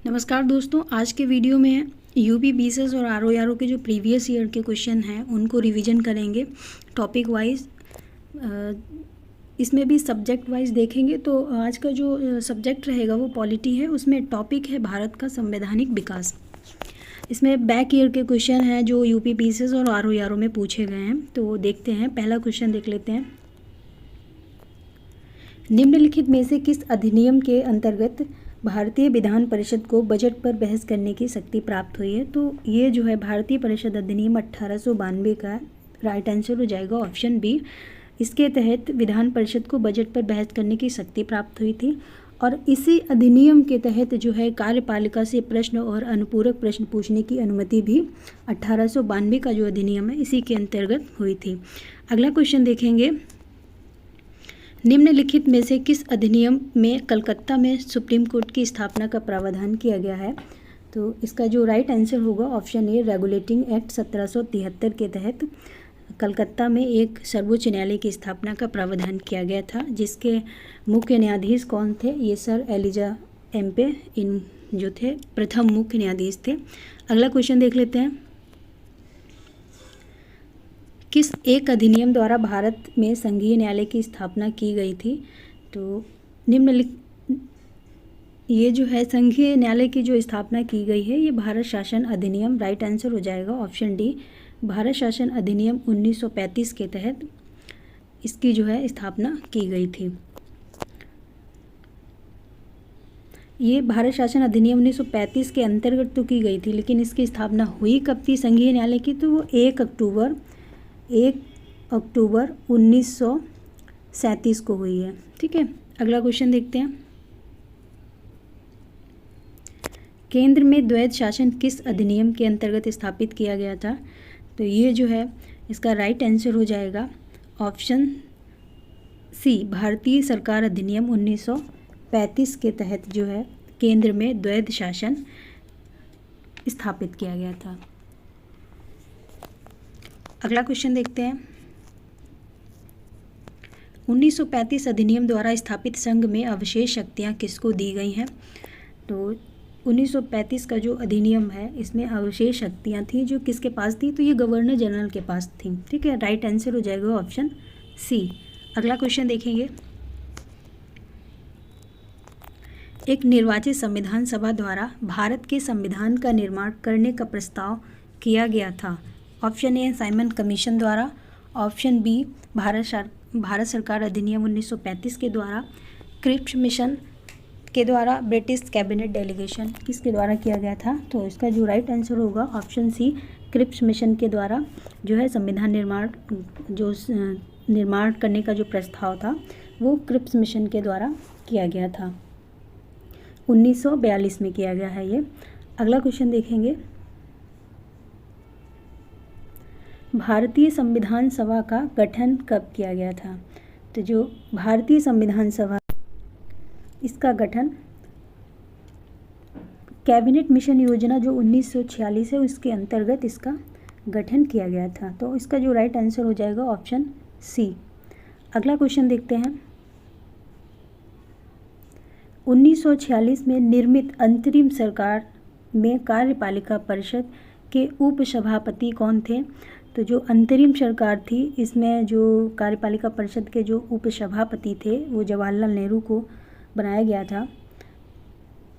नमस्कार दोस्तों, आज के वीडियो में यूपी बीसीएस और आरओ के जो प्रीवियस ईयर के क्वेश्चन हैं उनको रिवीजन करेंगे टॉपिक वाइज। इसमें भी सब्जेक्ट वाइज देखेंगे। तो आज का जो सब्जेक्ट रहेगा वो पॉलिटी है, उसमें टॉपिक है भारत का संवैधानिक विकास। इसमें बैक ईयर के क्वेश्चन हैं जो यूपी बीसीएस और आरओ में पूछे गए हैं। तो देखते हैं, पहला क्वेश्चन देख लेते हैं। निम्नलिखित में से किस अधिनियम के अंतर्गत भारतीय विधान परिषद को बजट पर बहस करने की शक्ति प्राप्त हुई है? तो ये जो है भारतीय परिषद अधिनियम 1892 का राइट आंसर हो जाएगा ऑप्शन बी। इसके तहत विधान परिषद को बजट पर बहस करने की शक्ति प्राप्त हुई थी और इसी अधिनियम के तहत जो है कार्यपालिका से प्रश्न और अनुपूरक प्रश्न पूछने की अनुमति भी 1892 का जो अधिनियम है इसी के अंतर्गत हुई थी। अगला क्वेश्चन देखेंगे। निम्नलिखित में से किस अधिनियम में कलकत्ता में सुप्रीम कोर्ट की स्थापना का प्रावधान किया गया है? तो इसका जो राइट आंसर होगा ऑप्शन ए, रेगुलेटिंग एक्ट 1773 के तहत कलकत्ता में एक सर्वोच्च न्यायालय की स्थापना का प्रावधान किया गया था, जिसके मुख्य न्यायाधीश कौन थे? ये सर एलिजा एम्पे इन जो थे प्रथम मुख्य न्यायाधीश थे। अगला क्वेश्चन देख लेते हैं। किस एक अधिनियम द्वारा भारत में संघीय न्यायालय की स्थापना की गई थी? तो निम्नलिखित ये जो है संघीय न्यायालय की जो स्थापना की गई है ये भारत शासन अधिनियम, राइट आंसर हो जाएगा ऑप्शन डी। भारत शासन अधिनियम 1935 के तहत इसकी जो है स्थापना की गई थी। ये भारत शासन अधिनियम 1935 के अंतर्गत तो की गई थी, लेकिन इसकी स्थापना हुई कब थी संघीय न्यायालय की? तो वो 1 अक्टूबर 1937 को हुई है। ठीक है, अगला क्वेश्चन देखते हैं। केंद्र में द्वैध शासन किस अधिनियम के अंतर्गत स्थापित किया गया था? तो ये जो है इसका राइट आंसर हो जाएगा ऑप्शन सी, भारतीय सरकार अधिनियम 1935 के तहत जो है केंद्र में द्वैध शासन स्थापित किया गया था। अगला क्वेश्चन देखते हैं। 1935 अधिनियम द्वारा स्थापित संघ में अवशेष शक्तियां किसको दी गई हैं? तो 1935 का जो अधिनियम है इसमें अवशेष शक्तियां थी जो किसके पास थी? तो ये गवर्नर जनरल के पास थी। ठीक है, राइट आंसर हो जाएगा ऑप्शन सी। अगला क्वेश्चन देखेंगे। एक निर्वाचित संविधान सभा द्वारा भारत के संविधान का निर्माण करने का प्रस्ताव किया गया था। ऑप्शन ए, साइमन कमीशन द्वारा। ऑप्शन बी, भारत सरकार अधिनियम 1935 के द्वारा। क्रिप्स मिशन के द्वारा। ब्रिटिश कैबिनेट डेलीगेशन किसके द्वारा किया गया था? तो इसका जो राइट आंसर होगा ऑप्शन सी, क्रिप्स मिशन के द्वारा जो है संविधान निर्माण करने का जो प्रस्ताव था वो क्रिप्स मिशन के द्वारा किया गया था। 1942 में किया गया है ये। अगला क्वेश्चन देखेंगे। भारतीय संविधान सभा का गठन कब किया गया था? तो जो भारतीय संविधान सभा इसका गठन कैबिनेट मिशन योजना जो 1946 है उसके अंतर्गत इसका गठन किया गया था। तो इसका जो राइट आंसर हो जाएगा ऑप्शन सी। अगला क्वेश्चन देखते हैं। 1946 में निर्मित अंतरिम सरकार में कार्यपालिका परिषद के उपसभापति कौन थे? तो जो अंतरिम सरकार थी इसमें जो कार्यपालिका परिषद के जो उपसभापति थे वो जवाहरलाल नेहरू को बनाया गया था।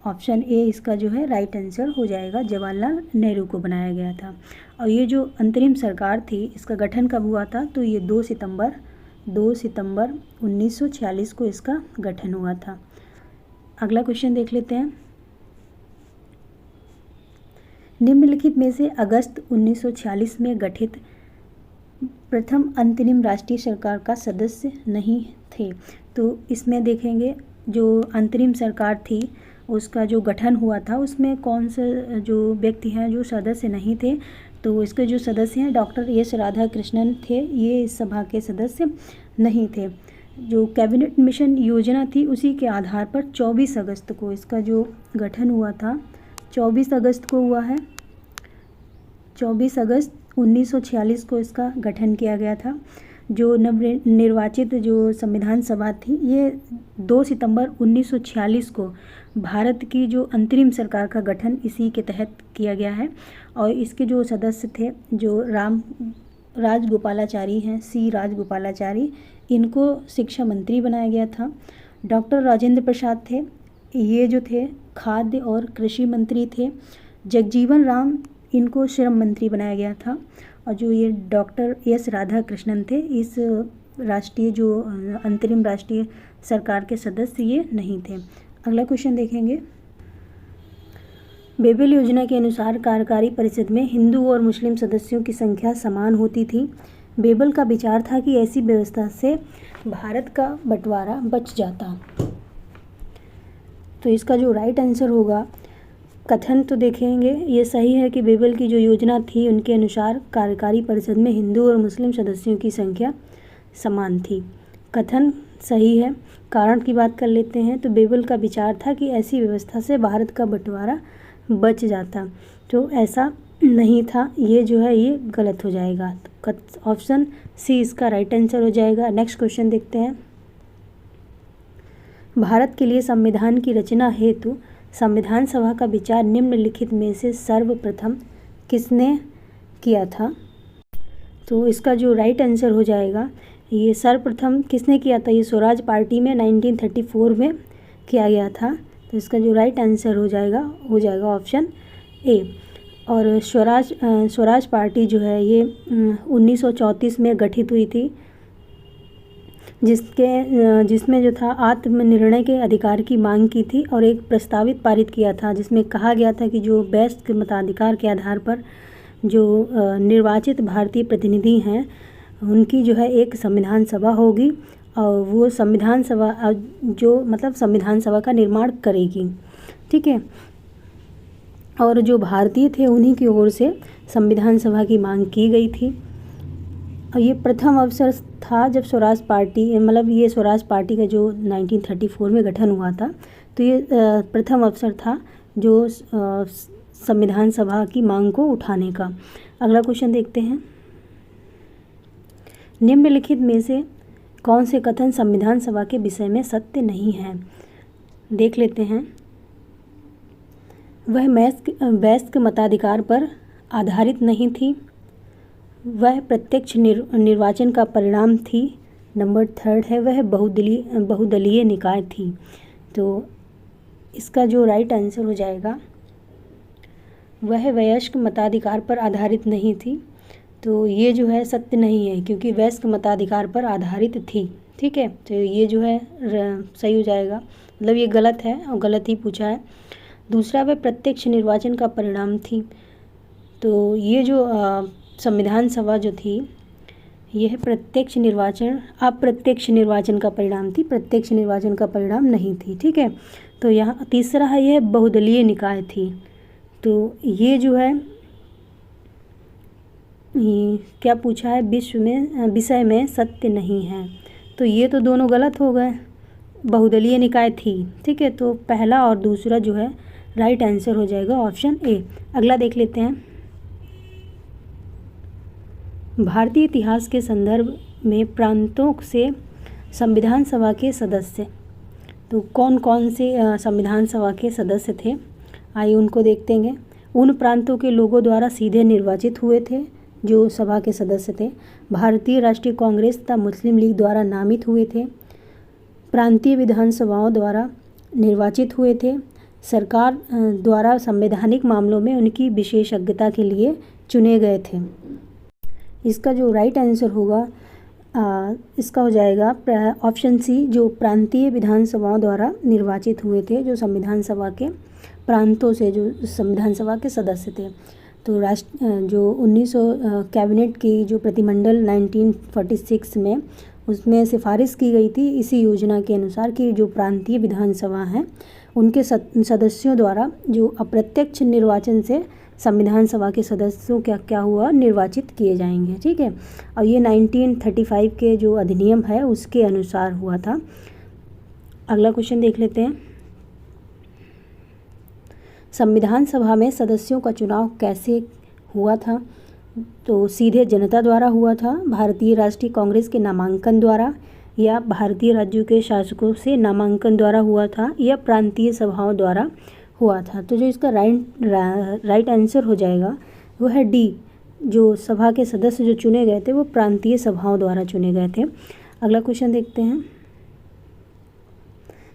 ऑप्शन ए इसका जो है राइट आंसर हो जाएगा, जवाहरलाल नेहरू को बनाया गया था। और ये जो अंतरिम सरकार थी इसका गठन कब हुआ था? तो ये 2 सितंबर 1946 को इसका गठन हुआ था। अगला क्वेश्चन देख लेते हैं। निम्नलिखित में से अगस्त 1946 में गठित प्रथम अंतरिम राष्ट्रीय सरकार का सदस्य नहीं थे? तो इसमें देखेंगे जो अंतरिम सरकार थी उसका जो गठन हुआ था उसमें कौन से जो व्यक्ति हैं जो सदस्य नहीं थे? तो इसके जो सदस्य हैं डॉक्टर एस राधाकृष्णन थे, ये इस सभा के सदस्य नहीं थे। जो कैबिनेट मिशन योजना थी उसी के आधार पर 24 अगस्त को इसका जो गठन हुआ था 24 अगस्त को हुआ है। 24 अगस्त 1946 को इसका गठन किया गया था। जो नवनिर्वाचित जो संविधान सभा थी ये 2 सितंबर 1946 को भारत की जो अंतरिम सरकार का गठन इसी के तहत किया गया है। और इसके जो सदस्य थे, जो राजगोपालाचारी हैं, सी राजगोपालाचारी, इनको शिक्षा मंत्री बनाया गया था। डॉक्टर राजेंद्र प्रसाद थे, ये जो थे खाद्य और कृषि मंत्री थे। जगजीवन राम, इनको श्रम मंत्री बनाया गया था। और जो ये डॉक्टर एस राधाकृष्णन थे, इस राष्ट्रीय जो अंतरिम राष्ट्रीय सरकार के सदस्य ये नहीं थे। अगला क्वेश्चन देखेंगे। बेबल योजना के अनुसार कार्यकारी परिषद में हिंदू और मुस्लिम सदस्यों की संख्या समान होती थी। बेबल का विचार था कि ऐसी व्यवस्था से भारत का बंटवारा बच जाता। तो इसका जो राइट आंसर होगा, कथन तो देखेंगे, ये सही है कि बेबल की जो योजना थी उनके अनुसार कार्यकारी परिषद में हिंदू और मुस्लिम सदस्यों की संख्या समान थी। कथन सही है। कारण की बात कर लेते हैं। तो बेबल का विचार था कि ऐसी व्यवस्था से भारत का बंटवारा बच जाता, तो ऐसा नहीं था। ये जो है ये गलत हो जाएगा। तो ऑप्शन सी इसका राइट आंसर हो जाएगा। नेक्स्ट क्वेश्चन देखते हैं। भारत के लिए संविधान की रचना हेतु संविधान सभा का विचार निम्नलिखित में से सर्वप्रथम किसने किया था? तो इसका जो राइट आंसर हो जाएगा, ये सर्वप्रथम किसने किया था? ये स्वराज पार्टी में 1934 में किया गया था। तो इसका जो राइट आंसर हो जाएगा ऑप्शन ए। और स्वराज पार्टी जो है ये 1934 में गठित हुई थी, जिसमें जो था आत्मनिर्णय के अधिकार की मांग की थी और एक प्रस्तावित पारित किया था, जिसमें कहा गया था कि जो वयस्क मताधिकार के आधार पर जो निर्वाचित भारतीय प्रतिनिधि हैं उनकी जो है एक संविधान सभा होगी और वो संविधान सभा संविधान सभा का निर्माण करेगी। ठीक है। और जो भारतीय थे उन्हीं की ओर से संविधान सभा की मांग की गई थी। और ये प्रथम अवसर था जब स्वराज पार्टी का जो 1934 में गठन हुआ था। तो ये प्रथम अवसर था जो संविधान सभा की मांग को उठाने का। अगला क्वेश्चन देखते हैं। निम्नलिखित में से कौन से कथन संविधान सभा के विषय में सत्य नहीं है? देख लेते हैं। वह वयस्क मताधिकार पर आधारित नहीं थी। वह प्रत्यक्ष निर्वाचन का परिणाम थी। नंबर 3 है वह बहुदलीय निकाय थी। तो इसका जो राइट आंसर हो जाएगा, वह वयस्क मताधिकार पर आधारित नहीं थी। तो ये जो है सत्य नहीं है, क्योंकि वयस्क मताधिकार पर आधारित थी। ठीक है। तो ये जो है सही हो जाएगा, मतलब ये गलत है और गलत ही पूछा है। दूसरा, वह प्रत्यक्ष निर्वाचन का परिणाम थी। तो ये जो संविधान सभा जो थी यह अप्रत्यक्ष निर्वाचन का परिणाम थी, प्रत्यक्ष निर्वाचन का परिणाम नहीं थी। ठीक है। तो यहाँ तीसरा है यह बहुदलीय निकाय थी। तो ये जो है क्या पूछा है, विषय में सत्य नहीं है। तो ये तो दोनों गलत हो गए, बहुदलीय निकाय थी। ठीक है। तो पहला और दूसरा जो है राइट आंसर हो जाएगा ऑप्शन ए। अगला देख लेते हैं। भारतीय इतिहास के संदर्भ में प्रांतों से संविधान सभा के सदस्य, तो कौन कौन से संविधान सभा के सदस्य थे, आइए उनको देखते हैं। उन प्रांतों के लोगों द्वारा सीधे निर्वाचित हुए थे जो सभा के सदस्य थे। भारतीय राष्ट्रीय कांग्रेस तथा मुस्लिम लीग द्वारा नामित हुए थे। प्रांतीय विधानसभाओं द्वारा निर्वाचित हुए थे। सरकार द्वारा संवैधानिक मामलों में उनकी विशेषज्ञता के लिए चुने गए थे। इसका जो राइट आंसर होगा इसका हो जाएगा ऑप्शन सी, जो प्रांतीय विधानसभाओं द्वारा निर्वाचित हुए थे, जो संविधान सभा के प्रांतों से जो संविधान सभा के सदस्य थे। तो जो 1900 कैबिनेट की जो प्रतिमंडल 1946 में उसमें सिफारिश की गई थी इसी योजना के अनुसार कि जो प्रांतीय विधानसभा हैं उनके सदस्यों द्वारा जो अप्रत्यक्ष निर्वाचन से संविधान सभा के सदस्यों क्या हुआ निर्वाचित किए जाएंगे। ठीक है। और ये 1935 के जो अधिनियम है उसके अनुसार हुआ था। अगला क्वेश्चन देख लेते हैं। संविधान सभा में सदस्यों का चुनाव कैसे हुआ था? तो सीधे जनता द्वारा हुआ था, भारतीय राष्ट्रीय कांग्रेस के नामांकन द्वारा, या भारतीय राज्यों के शासकों से नामांकन द्वारा हुआ था या प्रांतीय सभाओं द्वारा हुआ था। तो जो इसका राइट आंसर हो जाएगा वो है डी, जो सभा के सदस्य जो चुने गए थे वो प्रांतीय सभाओं द्वारा चुने गए थे। अगला क्वेश्चन देखते हैं,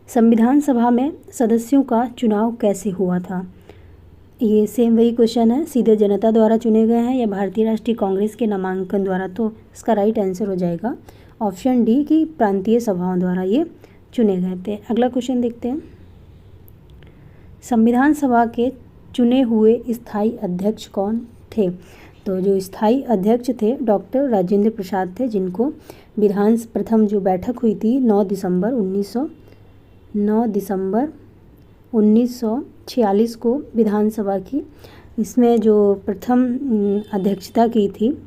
संविधान सभा में सदस्यों का चुनाव कैसे हुआ था? ये सेम वही क्वेश्चन है, सीधे जनता द्वारा चुने गए हैं या भारतीय राष्ट्रीय कांग्रेस के नामांकन द्वारा। तो इसका राइट आंसर हो जाएगा ऑप्शन डी कि प्रांतीय सभाओं द्वारा ये चुने गए थे। अगला क्वेश्चन देखते हैं, संविधान सभा के चुने हुए स्थायी अध्यक्ष कौन थे? तो जो स्थायी अध्यक्ष थे डॉक्टर राजेंद्र प्रसाद थे, जिनको प्रथम जो बैठक हुई थी 9 दिसंबर 1946 को विधानसभा की, इसमें जो प्रथम अध्यक्षता की थी,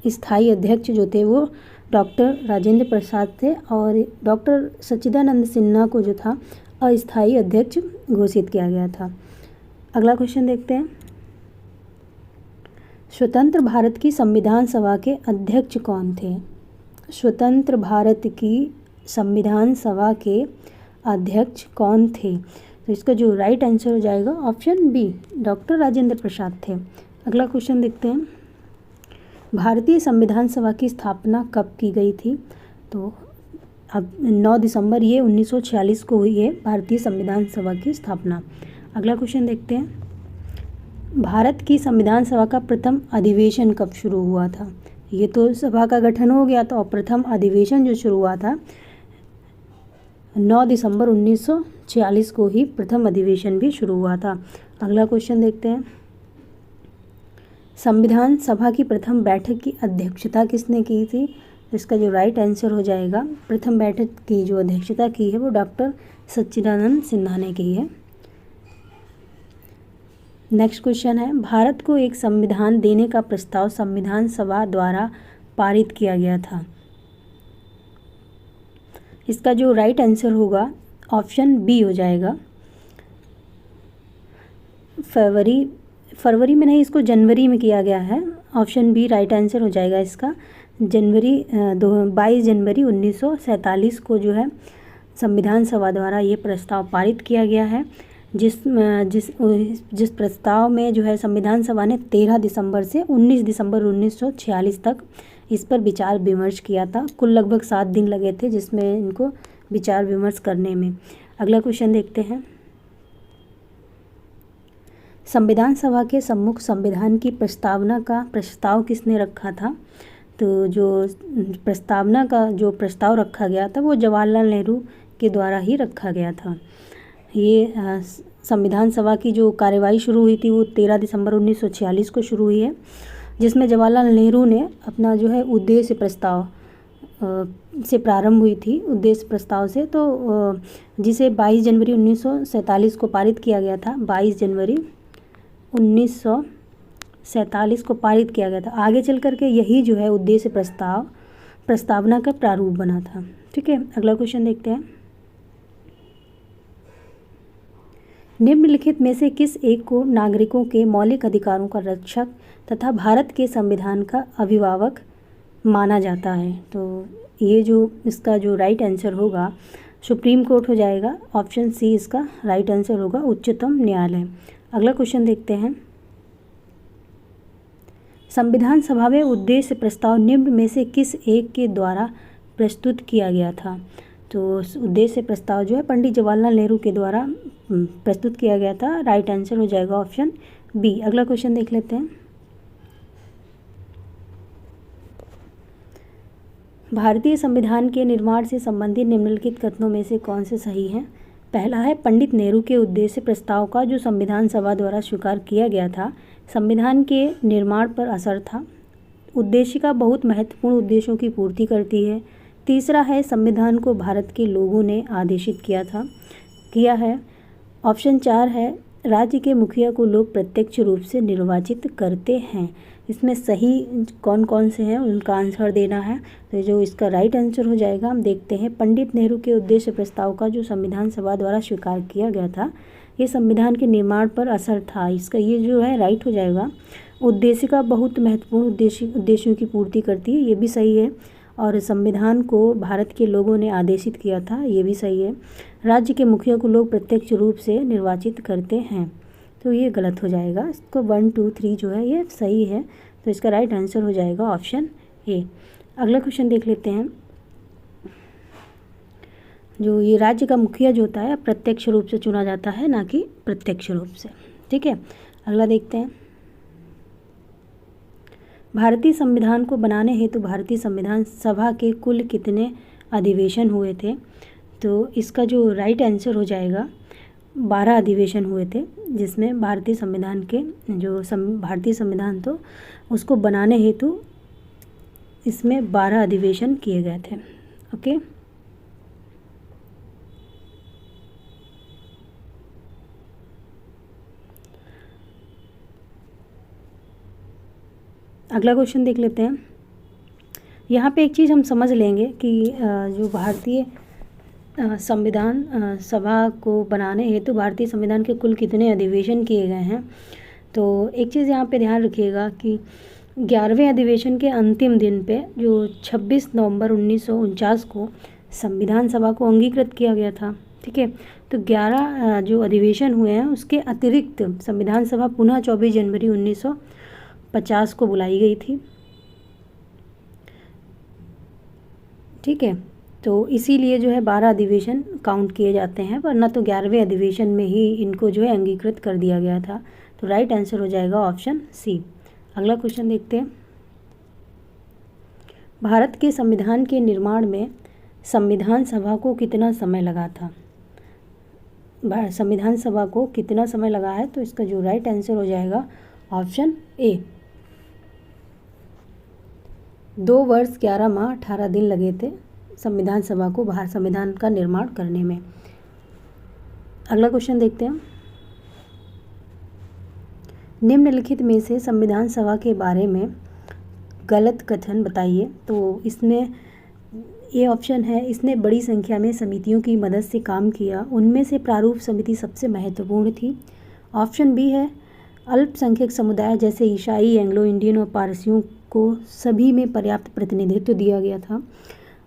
स्थायी अध्यक्ष जो थे वो डॉक्टर राजेंद्र प्रसाद थे और डॉक्टर सच्चिदानंद सिन्हा को जो था अस्थायी अध्यक्ष घोषित किया गया था। अगला क्वेश्चन देखते हैं, स्वतंत्र भारत की संविधान सभा के अध्यक्ष कौन थे? स्वतंत्र भारत की संविधान सभा के अध्यक्ष कौन थे? तो इसका जो राइट आंसर हो जाएगा option B, doctor Rajendra Prasad थे। अगला क्वेश्चन देखते हैं, भारतीय संविधान सभा की स्थापना कब की गई थी? तो अब 9 दिसंबर ये 1946 को हुई है भारतीय संविधान सभा की स्थापना। अगला क्वेश्चन देखते हैं, भारत की संविधान सभा का प्रथम अधिवेशन कब शुरू हुआ था? ये तो सभा का गठन हो गया था और प्रथम अधिवेशन जो शुरू हुआ था 9 दिसंबर 1946 को ही प्रथम अधिवेशन भी शुरू हुआ था। अगला क्वेश्चन देखते हैं, संविधान सभा की प्रथम बैठक की अध्यक्षता किसने की थी? इसका जो राइट आंसर हो जाएगा, प्रथम बैठक की जो अध्यक्षता की है वो डॉक्टर सच्चिदानंद सिन्हा ने की है। नेक्स्ट क्वेश्चन है, भारत को एक संविधान देने का प्रस्ताव संविधान सभा द्वारा पारित किया गया था। इसका जो राइट आंसर होगा ऑप्शन बी हो जाएगा, फरवरी में नहीं, इसको जनवरी में किया गया है। ऑप्शन बी राइट आंसर हो जाएगा इसका। 22 जनवरी 1947 को जो है संविधान सभा द्वारा ये प्रस्ताव पारित किया गया है, जिस प्रस्ताव में जो है संविधान सभा ने 13 दिसंबर से 19 दिसंबर 1946 तक इस पर विचार विमर्श किया था। कुल लगभग 7 दिन लगे थे जिसमें इनको विचार विमर्श करने में। अगला क्वेश्चन देखते हैं, संविधान सभा के सम्मुख संविधान की प्रस्तावना का प्रस्ताव किसने रखा था? तो जो प्रस्तावना का जो प्रस्ताव रखा गया था वो जवाहरलाल नेहरू के द्वारा ही रखा गया था। ये संविधान सभा की जो कार्यवाही शुरू हुई थी वो 13 दिसंबर 1946 को शुरू हुई है, जिसमें जवाहरलाल नेहरू ने अपना जो है उद्देश्य प्रस्ताव से प्रारंभ हुई थी, उद्देश्य प्रस्ताव से, तो जिसे 22 जनवरी 1947 को पारित किया गया था। 22 जनवरी 1947 को पारित किया गया था। आगे चल करके यही जो है उद्देश्य प्रस्तावना का प्रारूप बना था। ठीक है, अगला क्वेश्चन देखते हैं, निम्नलिखित में से किस एक को नागरिकों के मौलिक अधिकारों का रक्षक तथा भारत के संविधान का अभिभावक माना जाता है? तो ये जो इसका जो राइट आंसर होगा सुप्रीम कोर्ट हो जाएगा। ऑप्शन सी इसका राइट आंसर होगा, उच्चतम न्यायालय। अगला क्वेश्चन देखते हैं, संविधान सभा में उद्देश्य प्रस्ताव निम्न में से किस एक के द्वारा प्रस्तुत किया गया था? तो उद्देश्य प्रस्ताव जो है पंडित जवाहरलाल नेहरू के द्वारा प्रस्तुत किया गया था। राइट आंसर हो जाएगा ऑप्शन बी। अगला क्वेश्चन देख लेते हैं, भारतीय संविधान के निर्माण से संबंधित निम्नलिखित कथनों में से कौन से सही हैं? पहला है, पंडित नेहरू के उद्देश्य प्रस्ताव का जो संविधान सभा द्वारा स्वीकार किया गया था संविधान के निर्माण पर असर था। उद्देशिका बहुत महत्वपूर्ण उद्देश्यों की पूर्ति करती है। तीसरा है, संविधान को भारत के लोगों ने आदेशित किया है। ऑप्शन 4 है, राज्य के मुखिया को लोग प्रत्यक्ष रूप से निर्वाचित करते हैं। इसमें सही कौन कौन से हैं उनका आंसर देना है। तो जो इसका राइट आंसर हो जाएगा, हम देखते हैं, पंडित नेहरू के उद्देश्य प्रस्ताव का जो संविधान सभा द्वारा स्वीकार किया गया था ये संविधान के निर्माण पर असर था। इसका ये जो है राइट हो जाएगा। उद्देशिका बहुत महत्वपूर्ण उद्देश्यों की पूर्ति करती है, ये भी सही है। और संविधान को भारत के लोगों ने आदेशित किया था, ये भी सही है। राज्य के मुखिया को लोग प्रत्यक्ष रूप से निर्वाचित करते हैं, तो ये गलत हो जाएगा। इसको 1, 2, 3 जो है ये सही है, तो इसका राइट आंसर हो जाएगा ऑप्शन ए। अगला क्वेश्चन देख लेते हैं। जो ये राज्य का मुखिया जो होता है प्रत्यक्ष रूप से चुना जाता है, ना कि प्रत्यक्ष रूप से। ठीक है, अगला देखते हैं। भारतीय संविधान को बनाने हेतु भारतीय संविधान सभा के कुल कितने अधिवेशन हुए थे? तो इसका जो राइट आंसर हो जाएगा 12 अधिवेशन हुए थे, जिसमें भारतीय संविधान के भारतीय संविधान तो उसको बनाने हेतु इसमें 12 अधिवेशन किए गए थे। ओके, अगला क्वेश्चन देख लेते हैं। यहाँ पे एक चीज़ हम समझ लेंगे कि जो भारतीय संविधान सभा को बनाने हेतु भारतीय संविधान के कुल कितने अधिवेशन किए गए हैं। तो एक चीज़ यहाँ पे ध्यान रखिएगा कि 11वें अधिवेशन के अंतिम दिन पे जो 26 नवंबर 1949 को संविधान सभा को अंगीकृत किया गया था। ठीक है, तो 11 जो अधिवेशन हुए हैं उसके अतिरिक्त संविधान सभा पुनः 24 जनवरी 1950 को बुलाई गई थी। ठीक है, तो इसीलिए जो है 12 अधिवेशन काउंट किए जाते हैं, वरना तो 11वें अधिवेशन में ही इनको जो है अंगीकृत कर दिया गया था। तो राइट आंसर हो जाएगा ऑप्शन सी। अगला क्वेश्चन देखते हैं। भारत के संविधान के निर्माण में संविधान सभा को कितना समय लगा था? संविधान सभा को कितना समय लगा है? तो इसका जो राइट आंसर हो जाएगा ऑप्शन ए, 2 वर्ष 11 माह 18 दिन लगे थे संविधान सभा को संविधान का निर्माण करने में। अगला क्वेश्चन देखते हैं। निम्नलिखित में से संविधान सभा के बारे में गलत कथन बताइए। तो इसमें ये ऑप्शन है, इसने बड़ी संख्या में समितियों की मदद से काम किया, उनमें से प्रारूप समिति सबसे महत्वपूर्ण थी। ऑप्शन बी है, अल्पसंख्यक समुदाय जैसे ईसाई, एंग्लो इंडियन और पारसियों को सभी में पर्याप्त प्रतिनिधित्व दिया गया था।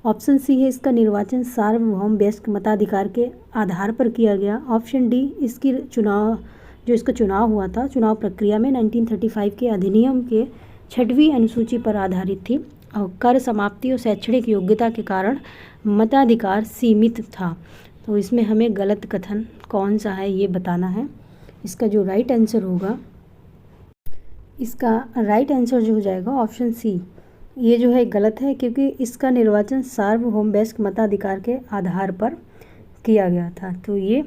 ऑप्शन सी है, इसका निर्वाचन सार्वभौम वयस्क मताधिकार के आधार पर किया गया। ऑप्शन डी, इसका चुनाव हुआ था, चुनाव प्रक्रिया में 1935 के अधिनियम के 6वीं अनुसूची पर आधारित थी और कर समाप्ति और शैक्षणिक योग्यता के कारण मताधिकार सीमित था। तो इसमें हमें गलत कथन कौन सा है ये बताना है। इसका जो राइट आंसर होगा, इसका राइट आंसर जो हो जाएगा ऑप्शन सी, ये जो है गलत है, क्योंकि इसका निर्वाचन सार्वभौम वयस्क मताधिकार के आधार पर किया गया था। तो ये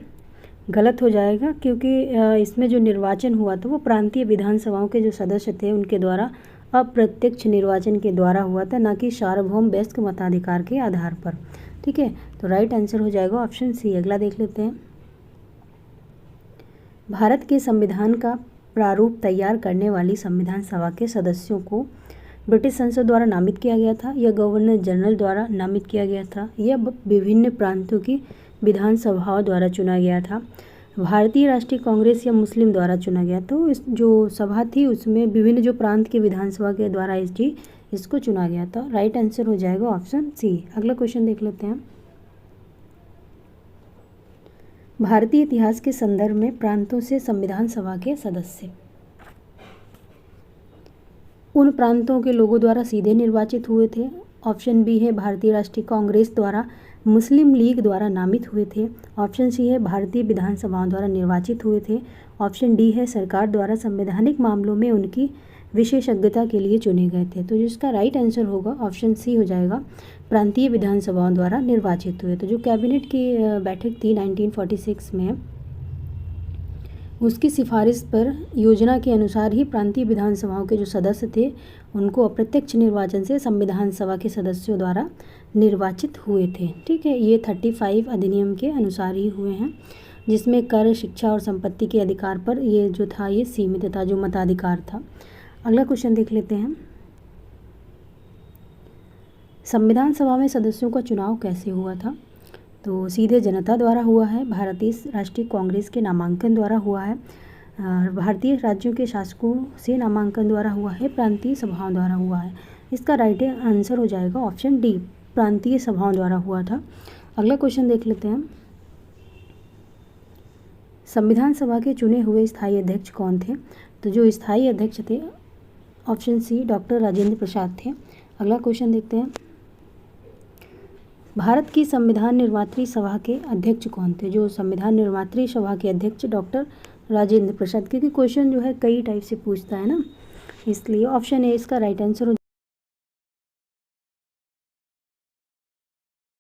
गलत हो जाएगा, क्योंकि इसमें जो निर्वाचन हुआ था वो प्रांतीय विधानसभाओं के जो सदस्य थे उनके द्वारा अप्रत्यक्ष निर्वाचन के द्वारा हुआ था, ना कि सार्वभौम वयस्क मताधिकार के आधार पर। ठीक है, तो राइट आंसर हो जाएगा ऑप्शन सी। अगला देख लेते हैं। भारत के संविधान का प्रारूप तैयार करने वाली संविधान सभा के सदस्यों को ब्रिटिश संसद द्वारा नामित किया गया था या गवर्नर जनरल द्वारा नामित किया गया था या विभिन्न प्रांतों की विधानसभाओं द्वारा चुना गया था? भारतीय राष्ट्रीय कांग्रेस या मुस्लिम द्वारा चुना गया। तो इस जो सभा थी उसमें विभिन्न जो प्रांत के विधानसभा के द्वारा इसको चुना गया था। राइट आंसर हो जाएगा ऑप्शन सी। अगला क्वेश्चन देख लेते हैं। भारतीय इतिहास के संदर्भ में प्रांतों से संविधान सभा के सदस्य उन प्रांतों के लोगों द्वारा सीधे निर्वाचित हुए थे। ऑप्शन बी है, भारतीय राष्ट्रीय कांग्रेस द्वारा, मुस्लिम लीग द्वारा नामित हुए थे। ऑप्शन सी है, भारतीय विधानसभाओं द्वारा निर्वाचित हुए थे। ऑप्शन डी है, सरकार द्वारा संवैधानिक मामलों में उनकी विशेषज्ञता के लिए चुने गए थे। तो जिसका राइट आंसर होगा ऑप्शन सी हो जाएगा, प्रांतीय विधानसभाओं द्वारा निर्वाचित हुए। तो जो कैबिनेट की बैठक थी 1946 में, उसकी सिफारिश पर योजना के अनुसार ही प्रांतीय विधानसभाओं के जो सदस्य थे उनको अप्रत्यक्ष निर्वाचन से संविधान सभा के सदस्यों द्वारा निर्वाचित हुए थे। ठीक है, ये 35 अधिनियम के अनुसार ही हुए हैं, जिसमें कर, शिक्षा और संपत्ति के अधिकार पर ये जो था ये सीमित था, जो मताधिकार था। अगला क्वेश्चन देख लेते हैं। संविधान सभा में सदस्यों का चुनाव कैसे हुआ था? तो सीधे जनता द्वारा हुआ है, भारतीय राष्ट्रीय कांग्रेस के नामांकन द्वारा हुआ है, भारतीय राज्यों के शासकों से नामांकन द्वारा हुआ है, प्रांतीय सभाओं द्वारा हुआ है। इसका राइट आंसर हो जाएगा ऑप्शन डी, प्रांतीय सभाओं द्वारा हुआ था। अगला क्वेश्चन देख लेते हैं। संविधान सभा के चुने हुए स्थायी अध्यक्ष कौन थे? तो जो स्थायी अध्यक्ष थे option C doctor Rajendra Prasad थे। अगला क्वेश्चन देखते हैं। भारत की संविधान निर्मात्री सभा के अध्यक्ष कौन थे? जो संविधान निर्मात्री सभा के अध्यक्ष डॉक्टर राजेंद्र प्रसाद, क्योंकि क्वेश्चन जो है कई टाइप से पूछता है ना, इसलिए ऑप्शन ए इसका राइट आंसर हो